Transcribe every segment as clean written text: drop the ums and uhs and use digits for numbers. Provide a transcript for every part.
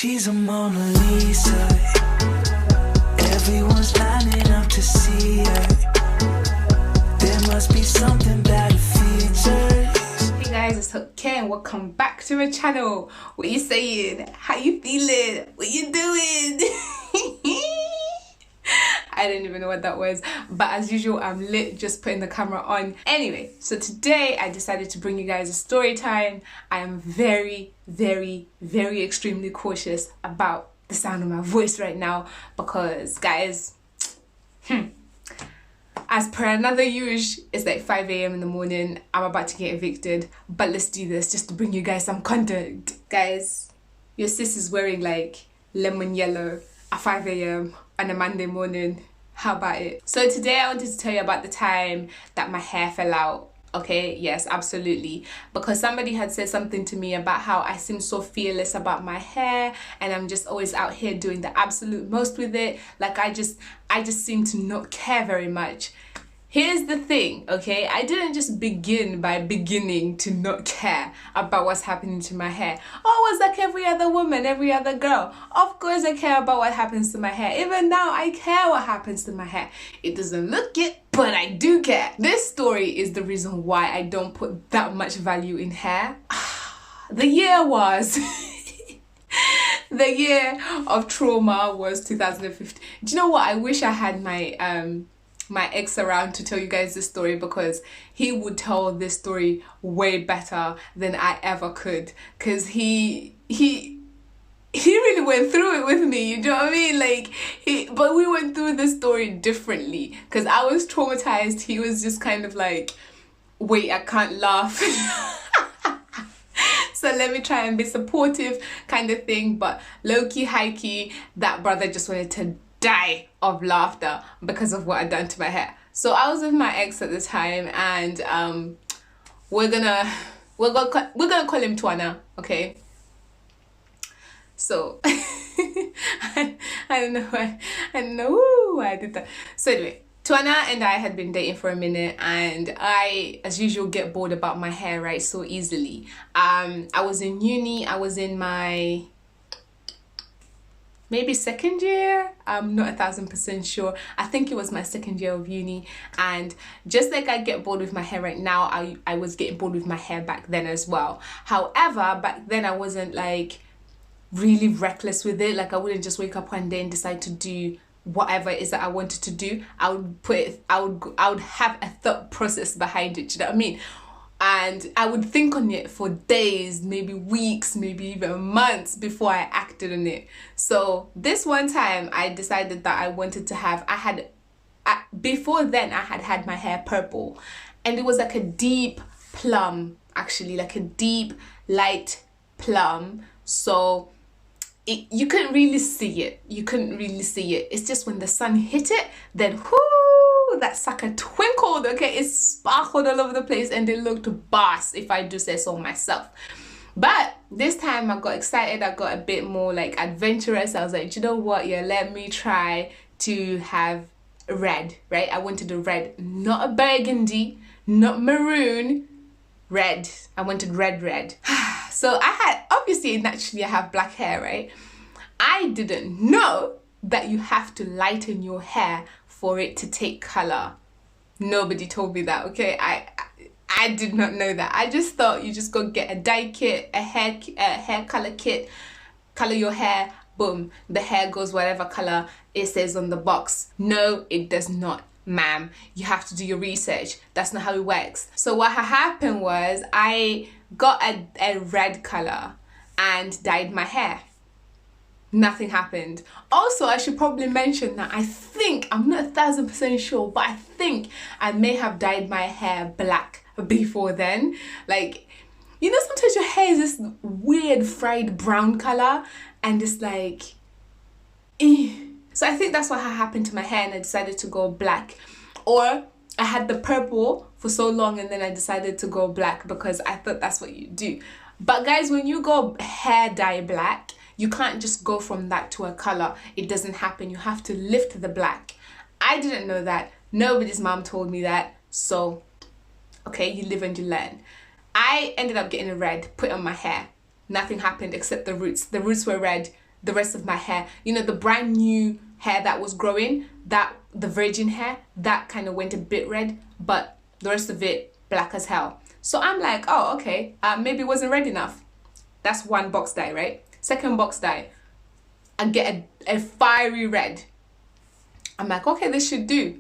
She's a Mona Lisa. Everyone's lining up to see her. There must be something about her features. Hey guys, it's okay and welcome back to my channel. What you saying? How you feeling? What you doing? I didn't even know what that was, but as usual I'm lit just putting the camera on. Anyway, so today I decided to bring you guys a story time. I am very extremely cautious about the sound of my voice right now because guys, as per another usual, it's like 5 a.m. in the morning. I'm about to get evicted, but let's do this just to bring you guys some content. Guys, your sis is wearing like lemon yellow at 5 a.m. on a Monday morning. How about it? So today I wanted to tell you about the time that my hair fell out. Okay, yes, absolutely, because somebody had said something to me about how I seem so fearless about my hair and I'm just always out here doing the absolute most with it. Like I just seem to not care very much. Here's the thing, okay? I didn't just begin by beginning to not care about what's happening to my hair. Oh, it's like every other woman, every other girl. Of course I care about what happens to my hair. Even now, I care what happens to my hair. It doesn't look it, but I do care. This story is the reason why I don't put that much value in hair. The year was... the year of trauma was 2015. Do you know what? I wish I had my ex around to tell you guys this story because he would tell this story way better than I ever could, because he really went through it with me, you know what I mean? Like but we went through the story differently because I was traumatized. He was just kind of like, wait, I can't laugh. So let me try and be supportive kind of thing, but low-key, high-key, that brother just wanted to die of laughter because of what I'd done to my hair. So I was with my ex at the time, and we're gonna call him Twana, okay? So I don't know why I did that. So anyway, Twana and I had been dating for a minute, and I, as usual, get bored about my hair, right, so easily. I was in uni. I was in my maybe second year. I'm not 1000% sure. I think it was my second year of uni, and just like I get bored with my hair right now, I was getting bored with my hair back then as well. However, back then I wasn't like really reckless with it. Like I wouldn't just wake up one day and decide to do whatever it is that I wanted to do. I would have a thought process behind it, you know what I mean? And I would think on it for days, maybe weeks, maybe even months before I acted on it. So this one time I decided that I wanted to have, before then I had my hair purple, and it was like a deep plum, actually, like a deep light plum. So you couldn't really see it. It's just when the sun hit it, then whoo, that sucker twinkled, okay? It sparkled all over the place and it looked boss, if I do say so myself. But this time I got excited. I got a bit more like adventurous. I was like, you know what? Yeah, let me try to have red, right? I wanted a red, not a burgundy, not maroon, red. I wanted red. So obviously naturally I have black hair, right? I didn't know that you have to lighten your hair for it to take color. Nobody told me that, okay? I did not know that. I just thought you just go get a dye kit, a hair color kit, color your hair, boom, the hair goes whatever color it says on the box. No, it does not, ma'am. You have to do your research. That's not how it works. So what happened was I got a red color and dyed my hair. Nothing happened. Also, I should probably mention that I'm not 1000% sure, but I think I may have dyed my hair black before then. Like, you know, sometimes your hair is this weird fried brown color and it's like, So I think that's what happened to my hair, and I decided to go black. Or I had the purple for so long and then I decided to go black because I thought that's what you do. But guys, when you go hair dye black, you can't just go from that to a color. It doesn't happen. You have to lift the black. I didn't know that. Nobody's mom told me that. So, okay, you live and you learn. I ended up getting a red put on my hair. Nothing happened except the roots. The roots were red. the rest of my hair. You know, the brand new hair that was growing, that the virgin hair, that kind of went a bit red, but the rest of it black as hell. So I'm like, oh, okay, maybe it wasn't red enough. That's one box dye, right? Second box dye, I get a fiery red. I'm like, okay, this should do.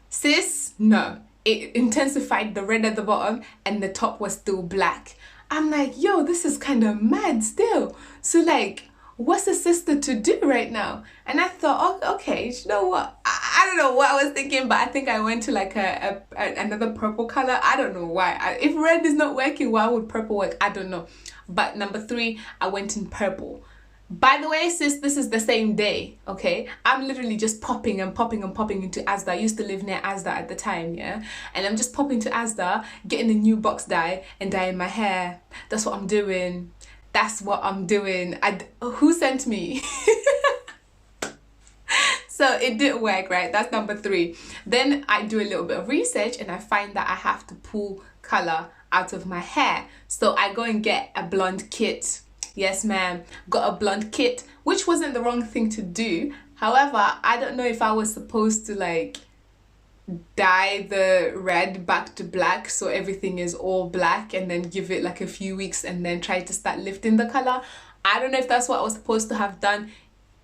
Sis, no. It intensified the red at the bottom and the top was still black. I'm like, yo, this is kind of mad still. So like, what's the sister to do right now? And I thought, oh, okay, you know what? I don't know what I was thinking, but I think I went to like another purple color. I don't know why. If red is not working, why would purple work? I don't know. But number 3, I went in purple. By the way, sis, this is the same day, okay? I'm literally just popping into Asda. I used to live near Asda at the time, yeah? And I'm just popping to Asda, getting a new box dye and dyeing my hair. That's what I'm doing. Who sent me? So it didn't work, right? That's number 3. Then I do a little bit of research and I find that I have to pull color out of my hair. So I go and get a blonde kit. Yes, ma'am. Got a blonde kit, which wasn't the wrong thing to do. However, I don't know if I was supposed to like dye the red back to black so everything is all black and then give it like a few weeks and then try to start lifting the color. I don't know if that's what I was supposed to have done.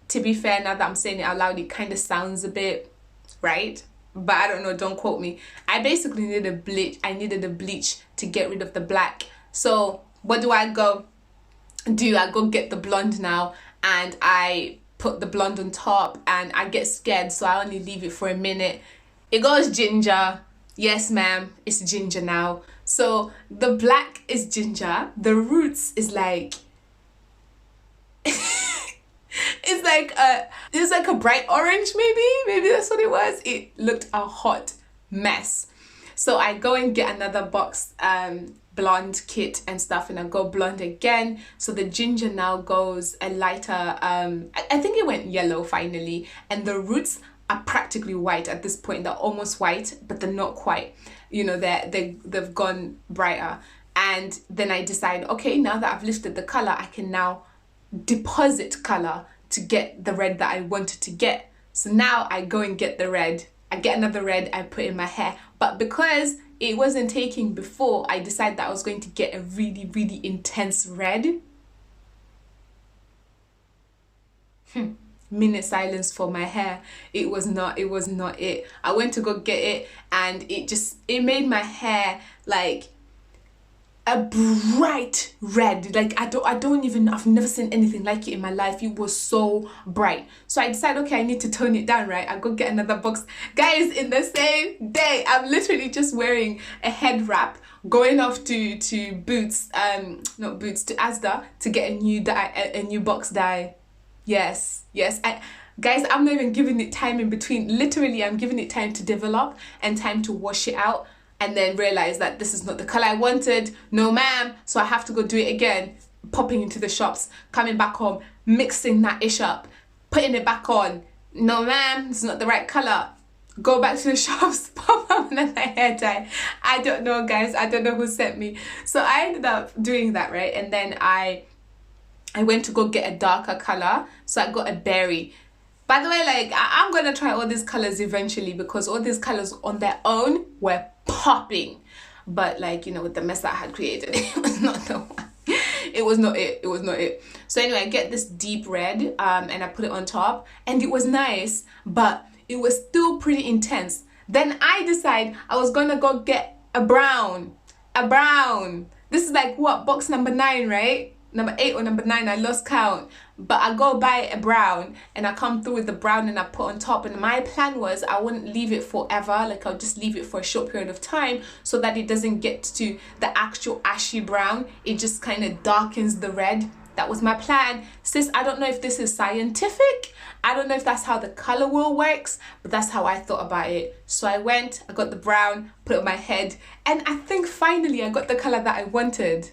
To be fair, now that I'm saying it out loud, it kind of sounds a bit right, but I don't know, don't quote me. I basically needed a bleach. I needed a bleach to get rid of the black. So what do? I go get the blonde now, and I put the blonde on top, and I get scared, so I only leave it for a minute. It goes ginger. Yes, ma'am, it's ginger now. So the black is ginger, the roots is like it's like a bright orange, maybe that's what it was. It looked a hot mess. So I go and get another box blonde kit and stuff, and I go blonde again. So the ginger now goes a lighter I think it went yellow finally, and the roots are practically white at this point. They're almost white, but they're not quite, you know, they've gone brighter. And then I decide, okay, now that I've lifted the color, I can now deposit color to get the red that I wanted to get. So now I go and get the red. I get another red, I put in my hair. But because it wasn't taking before, I decided that I was going to get a really, really intense red. Minute silence for my hair. It was not it. I went to go get it, and it made my hair like a bright red. Like I've never seen anything like it in my life. It was so bright. So I decided, okay, I need to tone it down, right? I go get another box. Guys, in the same day, I'm literally just wearing a head wrap, going off to Boots, not Boots, to Asda to get a new box dye. Yes. Guys, I'm not even giving it time in between. Literally, I'm giving it time to develop and time to wash it out, and then realize that this is not the color I wanted. No, ma'am. So I have to go do it again. Popping into the shops, coming back home, mixing that ish up, putting it back on. No, ma'am, it's not the right color. Go back to the shops, pop up another hair dye. I don't know, guys. I don't know who sent me. So I ended up doing that, right? And then I went to go get a darker color. So I got a berry. By the way, like, I'm going to try all these colors eventually, because all these colors on their own were popping. But, like, you know, with the mess that I had created, it was not the one. It was not it. So anyway, I get this deep red and I put it on top, and it was nice, but it was still pretty intense. Then I decide I was going to go get a brown. This is like, what, box number 9, right? Number 8 or number 9, I lost count. But I go buy a brown, and I come through with the brown and I put on top. And my plan was I wouldn't leave it forever. Like, I'll just leave it for a short period of time so that it doesn't get to the actual ashy brown. It just kind of darkens the red. That was my plan. Sis, I don't know if this is scientific. I don't know if that's how the color wheel works, but that's how I thought about it. So I got the brown, put it on my head, and I think finally I got the color that I wanted.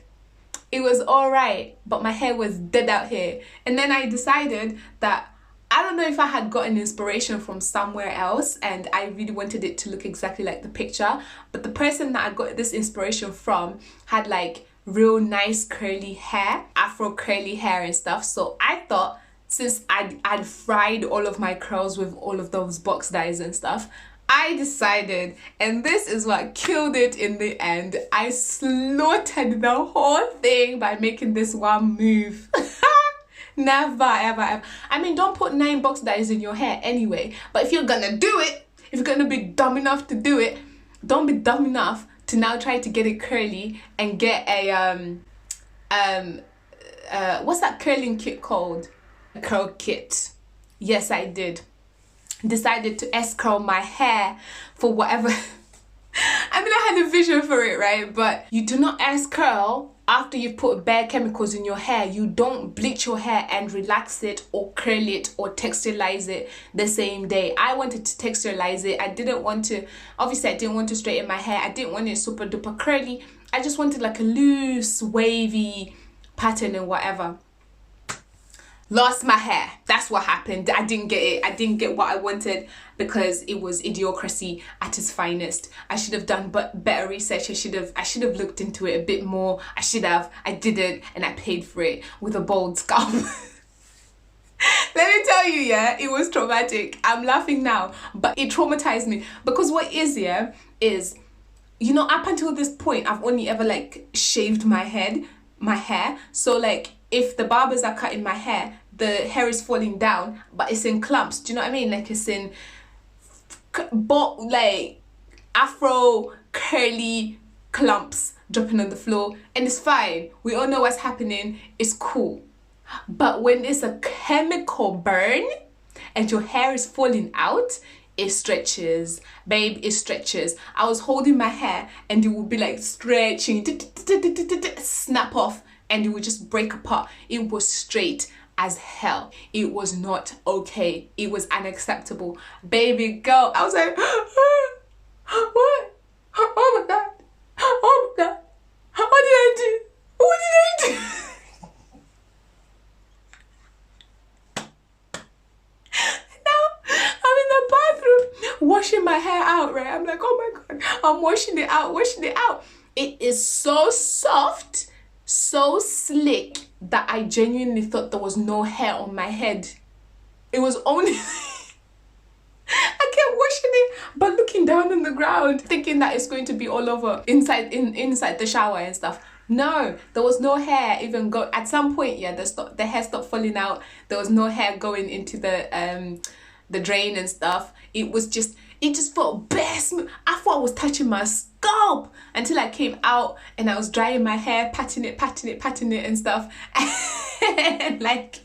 It was all right, but my hair was dead out here. And then I decided that I don't know if I had gotten inspiration from somewhere else and I really wanted it to look exactly like the picture, but the person that I got this inspiration from had like real nice curly hair, afro curly hair and stuff. So I thought since I'd fried all of my curls with all of those box dyes and stuff, I decided, and this is what killed it in the end, I slaughtered the whole thing by making this one move. Never, ever, ever. I mean, don't put 9 box dyes in your hair anyway, but if you're gonna do it, if you're gonna be dumb enough to do it, don't be dumb enough to now try to get it curly and get a, what's that curling kit called? A curl kit. Yes, I did. Decided to S-curl my hair for whatever. I mean, I had a vision for it, right? But you do not S-curl after you've put bare chemicals in your hair. You don't bleach your hair and relax it or curl it or texturize it the same day. I wanted to texturize it. I didn't want to, obviously I didn't want to straighten my hair. I didn't want it super duper curly. I just wanted like a loose, wavy pattern and whatever. Lost my hair. That's what happened. I didn't get it. I didn't get what I wanted because it was idiocracy at its finest. I should have done better research. I should have looked into it a bit more. I didn't, and I paid for it with a bald scalp. Let me tell you, yeah, it was traumatic. I'm laughing now, but it traumatized me because what is, yeah, is, you know, up until this point, I've only ever like shaved my hair. So like, if the barbers are cutting my hair, the hair is falling down, but it's in clumps. Do you know what I mean? Like it's in, like afro curly clumps dropping on the floor, and it's fine. We all know what's happening. It's cool. But when it's a chemical burn and your hair is falling out, it stretches, babe, it stretches. I was holding my hair and it would be like stretching, snap off, and it would just break apart. It was straight as hell. It was not okay. It was unacceptable. Baby girl, I was like, what? Oh my God. Oh my God. What did I do? What did I do? Washing my hair out, right? I'm like, oh my God, I'm washing it out. It is so soft, so slick that I genuinely thought there was no hair on my head. It was only I kept washing it, but looking down on the ground, thinking that it's going to be all over inside the shower and stuff. No, there was no hair even go. At some point, yeah, the hair stopped falling out. There was no hair going into the drain and stuff. It just felt best. I thought I was touching my scalp until I came out and I was drying my hair, patting it and stuff. And like,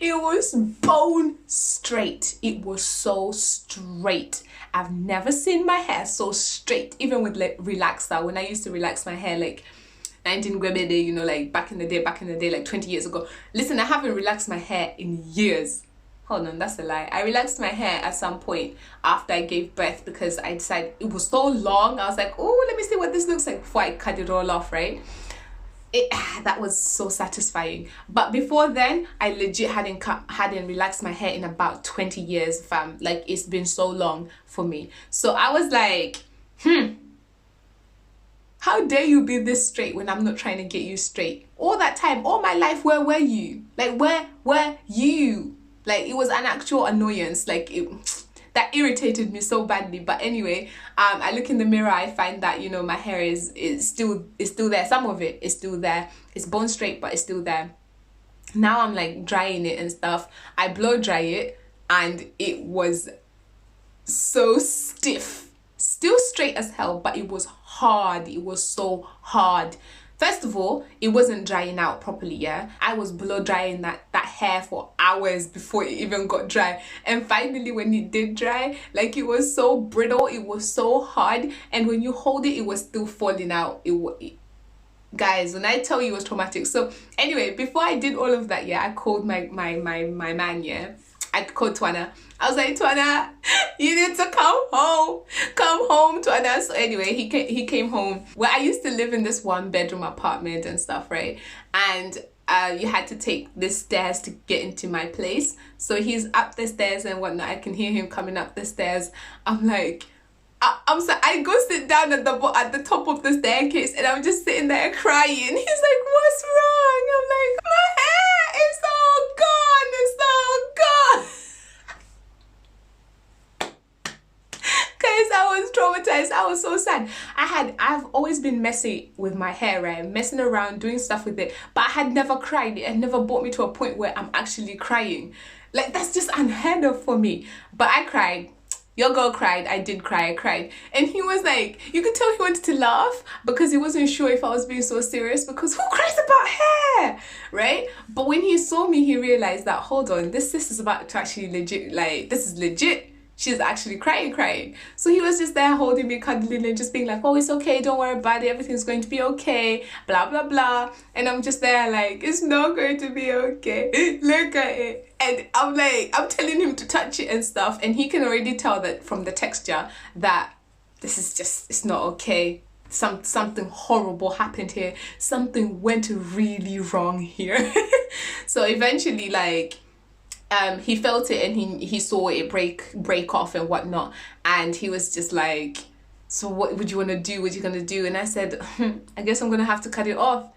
it was bone straight. It was so straight. I've never seen my hair so straight, even with like relaxer. When I used to relax my hair like 19 Gwebede, you know, like back in the day, like 20 years ago. Listen, I haven't relaxed my hair in years. Hold on, that's a lie. I relaxed my hair at some point after I gave birth because I decided it was so long. I was like, oh, let me see what this looks like before I cut it all off, right? That was so satisfying. But before then, I legit hadn't relaxed my hair in about 20 years, fam. Like, it's been so long for me. So I was like, how dare you be this straight when I'm not trying to get you straight? All that time, all my life, where were you? Like, where were you? Like, it was an actual annoyance. Like, that irritated me so badly. But anyway, I look in the mirror, I find that, you know, my hair is still there. Some of it is still there. It's bone straight, but it's still there. Now I'm like drying it and stuff. I blow dry it and it was so stiff. Still straight as hell, but it was hard. It was so hard. First of all, it wasn't drying out properly, yeah? I was blow drying that hair for hours before it even got dry. And finally, when it did dry, like, it was so brittle, it was so hard. And when you hold it, it was still falling out. Guys, when I tell you, it was traumatic. So anyway, before I did all of that, yeah, I called my man, yeah? I called Twana. I was like, Twana, you need to come home. Come home, Twana. So anyway, he came home. Well, I used to live in this 1-bedroom apartment and stuff, right? And you had to take the stairs to get into my place. So he's up the stairs and whatnot. I can hear him coming up the stairs. I'm like, I go sit down at the top of the staircase and I'm just sitting there crying. He's like, what's wrong? I'm like, my hair is all gone and traumatized. I was so sad. I've always been messy with my hair, right? Messing around, doing stuff with it. But I had never cried. It had never brought me to a point where I'm actually crying. Like, that's just unheard of for me. But I cried. Your girl cried. I did cry. I cried. And he was like, you could tell he wanted to laugh because he wasn't sure if I was being so serious, because who cries about hair, right? But when he saw me, he realized that, hold on, this is about to actually legit, like, this is legit. She's actually crying. So he was just there holding me, cuddling, and just being like, oh, it's okay, don't worry about it, everything's going to be okay, blah, blah, blah. And I'm just there like, it's not going to be okay. Look at it. And I'm like, I'm telling him to touch it and stuff. And he can already tell that from the texture that this is just, it's not okay. Something horrible happened here. Something went really wrong here. So eventually, like, he felt it and he saw it break off and whatnot, and he was just like, so what would you want to do? What are you gonna do? And I said, I guess I'm gonna have to cut it off.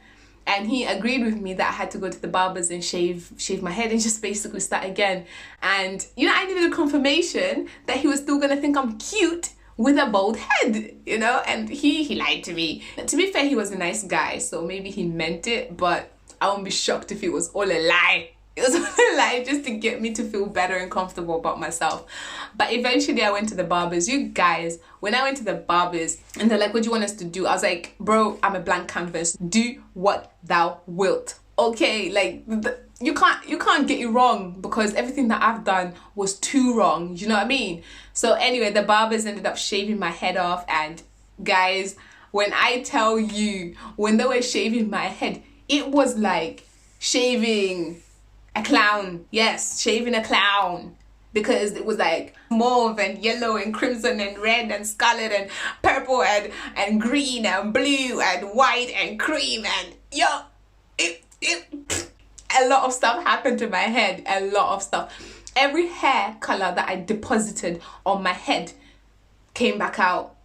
And he agreed with me that I had to go to the barbers and shave my head and just basically start again. And you know, I needed a confirmation that he was still gonna think I'm cute with a bald head, you know. And he lied to me. To be fair, he was a nice guy, so maybe he meant it, but I won't be shocked if it was all a lie. It was a lie just to get me to feel better and comfortable about myself. But eventually I went to the barbers. You guys, when I went to the barbers and they're like, what do you want us to do? I was like, bro, I'm a blank canvas. Do what thou wilt. Okay, like, you can't get it wrong, because everything that I've done was too wrong. You know what I mean? So anyway, the barbers ended up shaving my head off. And guys, when I tell you, when they were shaving my head, it was like shaving a clown. Yes, shaving a clown, because it was like mauve and yellow and crimson and red and scarlet and purple and green and blue and white and cream, and a lot of stuff happened to my head. A lot of stuff. Every hair color that I deposited on my head came back out.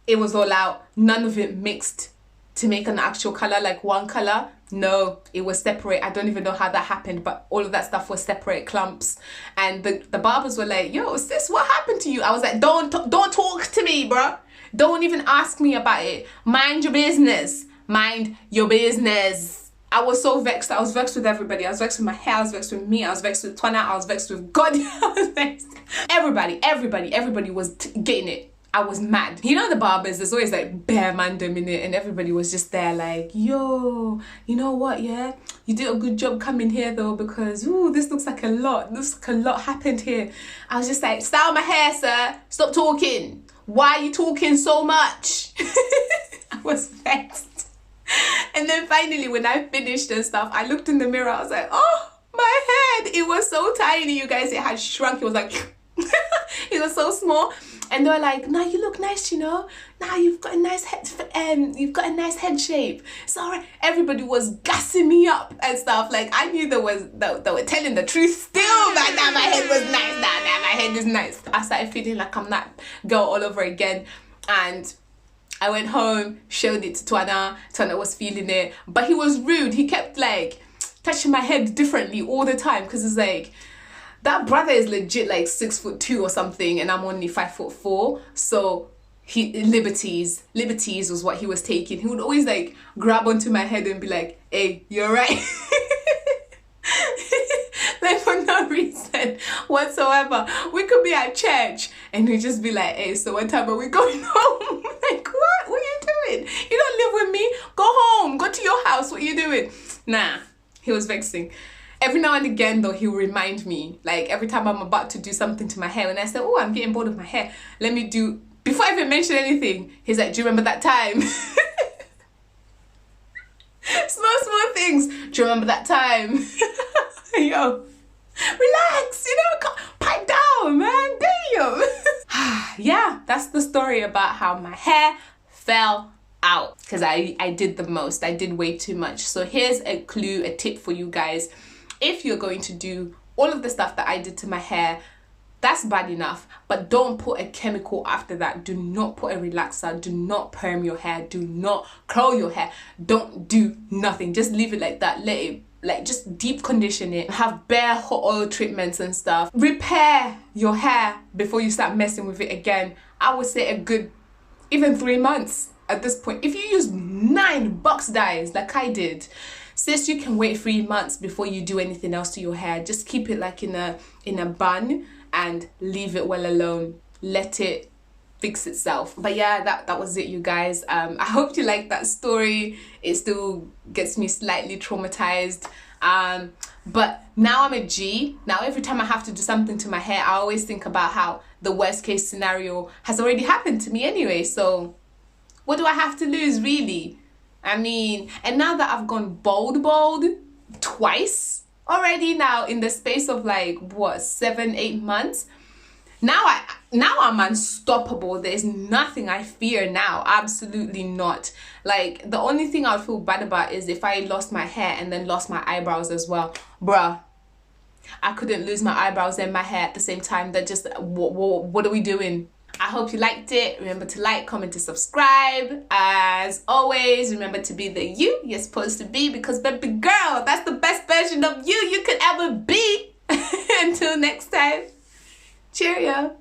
It was all out. None of it mixed to make an actual color, like one color. No, it was separate. I don't even know how that happened, but all of that stuff was separate clumps. And the barbers were like, yo, sis, what happened to you? I was like, don't talk to me, bro. Don't even ask me about it. Mind your business. Mind your business. I was so vexed. I was vexed with everybody. I was vexed with my hair. I was vexed with me. I was vexed with Twana. I was vexed with God. I was vexed. Everybody was getting it. I was mad. You know, the barbers, there's always like bare mandem in it, and everybody was just there like, yo, you know what, yeah? You did a good job coming here though, because, ooh, this looks like a lot. Looks like a lot happened here. I was just like, style my hair, sir. Stop talking. Why are you talking so much? I was vexed. And then finally, when I finished and stuff, I looked in the mirror. I was like, oh, my head. It was so tiny, you guys. It had shrunk. It was like, it was so small. And they were like, "No, you look nice, you know. Now you've got a nice head, you've got a nice head shape. It's alright." Everybody was gassing me up and stuff. Like, I knew they were telling the truth still. Like, nah, my head was nice. Nah, my head is nice. I started feeling like I'm that girl all over again. And I went home, showed it to Twana. Twana was feeling it, but he was rude. He kept like touching my head differently all the time, because it's like, that brother is legit like 6'2" or something, and I'm only 5'4". So liberties was what he was taking. He would always like grab onto my head and be like, "Hey, you're right." Like, for no reason whatsoever. We could be at church and he'd just be like, "Hey, so what time are we going home?" Like, what are you doing? You don't live with me. Go home. Go to your house. What are you doing? Nah, he was vexing. Every now and again, though, he'll remind me, like, every time I'm about to do something to my hair, and I say, "Oh, I'm getting bored of my hair. Let me do..." Before I even mention anything, he's like, "Do you remember that time?" Small things. "Do you remember that time?" Yo, relax, you know, pipe down, man. Damn. Yeah, that's the story about how my hair fell out, because I did the most. I did way too much. So here's a clue, a tip for you guys. If you're going to do all of the stuff that I did to my hair, that's bad enough, but don't put a chemical after that. Do not put a relaxer. Do not perm your hair. Do not curl your hair. Don't do nothing. Just leave it like that. Let it, like, just deep condition it. Have bare hot oil treatments and stuff. Repair your hair before you start messing with it again. I would say a good, even 3 months at this point. If you use 9 box dyes like I did, sis, you can wait 3 months before you do anything else to your hair. Just keep it like in a bun and leave it well alone. Let it fix itself. But yeah, that was it, you guys. I hope you like that story. It still gets me slightly traumatized. But now I'm a G. Now every time I have to do something to my hair, I always think about how the worst case scenario has already happened to me anyway. So what do I have to lose, really? I mean, and now that I've gone bald twice already now in the space of like, what, 7-8 months, now I'm unstoppable. There's nothing I fear now. Absolutely not. Like, the only thing I would feel bad about is if I lost my hair and then lost my eyebrows as well. Bruh, I couldn't lose my eyebrows and my hair at the same time. That just, what are we doing? I hope you liked it. Remember to like, comment, to subscribe. As always, remember to be the you're supposed to be, because baby girl, that's the best version of you could ever be. Until next time, cheerio.